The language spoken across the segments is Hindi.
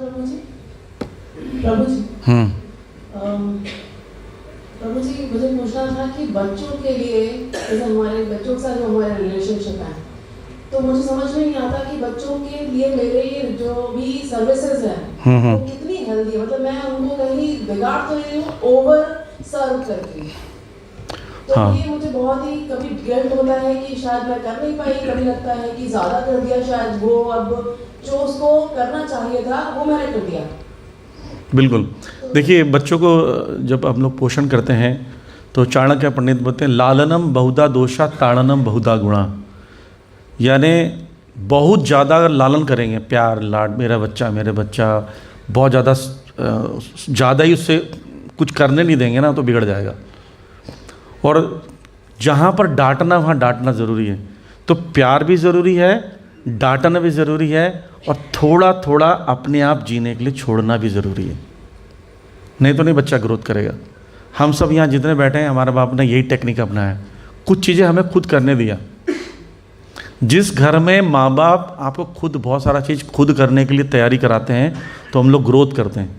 प्रभु जी। प्रभु जी प्रभु जी, मुझे पूछना था कि बच्चों के लिए, जैसे हमारे बच्चों के साथ जो हमारे रिलेशनशिप है, तो मुझे समझ में नहीं आता कि बच्चों के लिए मेरे ये जो भी सर्विसेज हैं वो कितनी हेल्दी है। मतलब मैं उनको कहीं बिगाड़ तो नहीं हूँ ओवर सर्व करके। तो हाँ। ये मुझे बहुत ही कभी गिल्ट होता है कि शायद मैं कर नहीं पाई, कभी लगता है कि ज़्यादा कर दिया, शायद वो अब जो उसको करना चाहिए था वो मैंने कर दिया। बिल्कुल। देखिए, बच्चों को जब हम लोग पोषण करते हैं तो चाणक्य पंडित बोलते हैं लालनम बहुधा दोषा ताड़नम बहुधा गुणा। यानी बहुत ज़्यादा अगर लालन करेंगे, प्यार लाड, मेरा बच्चा बहुत ज़्यादा ही उससे कुछ करने नहीं देंगे ना तो बिगड़ जाएगा। और जहाँ पर डांटना वहाँ डांटना ज़रूरी है। तो प्यार भी ज़रूरी है, डांटना भी ज़रूरी है, और थोड़ा थोड़ा अपने आप जीने के लिए छोड़ना भी ज़रूरी है। नहीं तो नहीं बच्चा ग्रोथ करेगा। हम सब यहाँ जितने बैठे हैं, हमारे बाप ने यही टेक्निक अपनाया। कुछ चीज़ें हमें खुद करने दिया। जिस घर में माँ बाप आपको खुद बहुत सारा चीज़ खुद करने के लिए तैयारी कराते हैं तो हम लोग ग्रोथ करते हैं।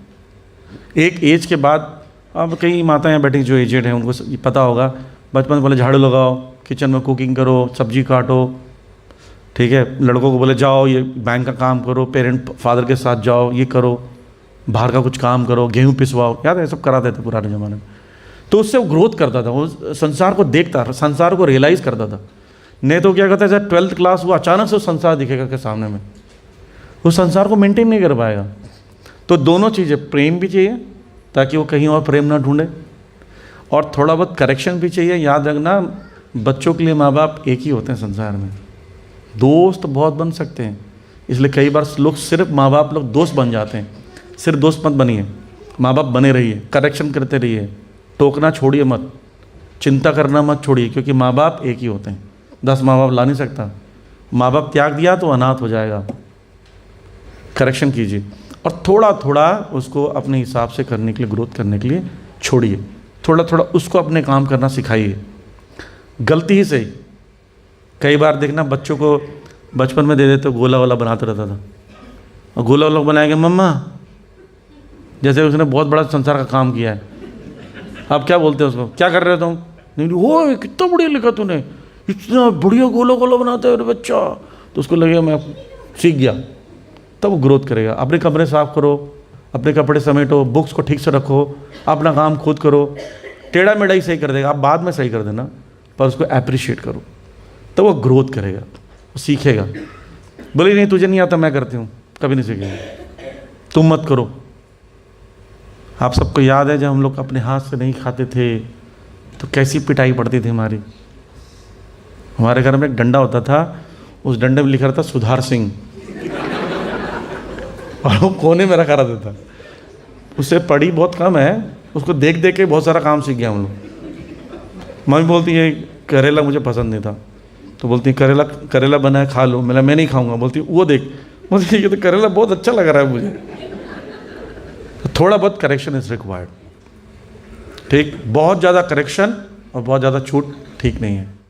एक एज के बाद, अब कई माताएं बैठी जो एजेड हैं उनको पता होगा, बचपन में बोले झाड़ू लगाओ, किचन में कुकिंग करो, सब्जी काटो, ठीक है। लड़कों को बोले जाओ ये बैंक का काम करो, फादर के साथ जाओ, ये करो, बाहर का कुछ काम करो, गेहूँ पिसवाओ, याद है सब कराते थे पुराने ज़माने में। तो उससे वो ग्रोथ करता था, वो संसार को देखता, संसार को रियलाइज़ करता था। नहीं तो क्या कहता है, जब 12th क्लास हुआ अचानक से वो संसार दिखेगा के सामने में, वो संसार को मेंटेन नहीं कर पाएगा। तो दोनों चीज़ें, प्रेम भी चाहिए ताकि वो कहीं और प्रेम ना ढूंढे, और थोड़ा बहुत करेक्शन भी चाहिए। याद रखना, बच्चों के लिए माँ बाप एक ही होते हैं संसार में, दोस्त बहुत बन सकते हैं। इसलिए कई बार लोग सिर्फ माँ बाप लोग दोस्त बन जाते हैं। सिर्फ दोस्त मत बनिए, माँ बाप बने रहिए, करेक्शन करते रहिए, टोकना छोड़िए मत, चिंता करना मत छोड़िए, क्योंकि माँ बाप एक ही होते हैं। 10 माँ बाप ला नहीं सकता। माँ बाप त्याग दिया तो अनाथ हो जाएगा। करेक्शन कीजिए और थोड़ा थोड़ा उसको अपने हिसाब से करने के लिए, ग्रोथ करने के लिए छोड़िए। थोड़ा थोड़ा उसको अपने काम करना सिखाइए, गलती ही सही। कई बार देखना, बच्चों को बचपन में दे देते तो गोला वाला बनाता रहता था, और गोला वाला बनाएंगे मम्मा, जैसे उसने बहुत बड़ा संसार का काम किया है। अब क्या बोलते हैं उसको, क्या कर रहे हो तुम? नहीं, वो कितना बढ़िया लिखा तूने, इतना बढ़िया गोला गोला बनाता है बच्चा। तो उसको लगेगा मैं सीख गया, तब वो ग्रोथ करेगा। अपने कमरे साफ करो, अपने कपड़े समेटो, बुक्स को ठीक से रखो, अपना काम खुद करो। टेढ़ा मेढ़ा ही सही कर देगा, आप बाद में सही कर देना, पर उसको अप्रिशिएट करो, तो वो ग्रोथ करेगा, वो सीखेगा। बोले नहीं तुझे नहीं आता, मैं करती हूँ, कभी नहीं सीखेगा। तुम मत करो। आप सबको याद है जब हम लोग अपने हाथ से नहीं खाते थे तो कैसी पिटाई पड़ती थी हमारी। हमारे घर में एक डंडा होता था, उस डंडे में लिखा रहता सुधार सिंह, और वो कोने में रखा रहता था। उससे पढ़ी बहुत कम है, उसको देख देख के बहुत सारा काम सीख गया हम लोग। मम्मी बोलती है करेला मुझे पसंद नहीं था, तो बोलती है करेला बना है खा लो। मैं नहीं खाऊंगा। बोलती वो देख, बोलती ये तो करेला बहुत अच्छा लग रहा है मुझे। तो थोड़ा बहुत करेक्शन इज रिक्वायर्ड, ठीक। बहुत ज़्यादा करेक्शन और बहुत ज़्यादा छूट ठीक नहीं है।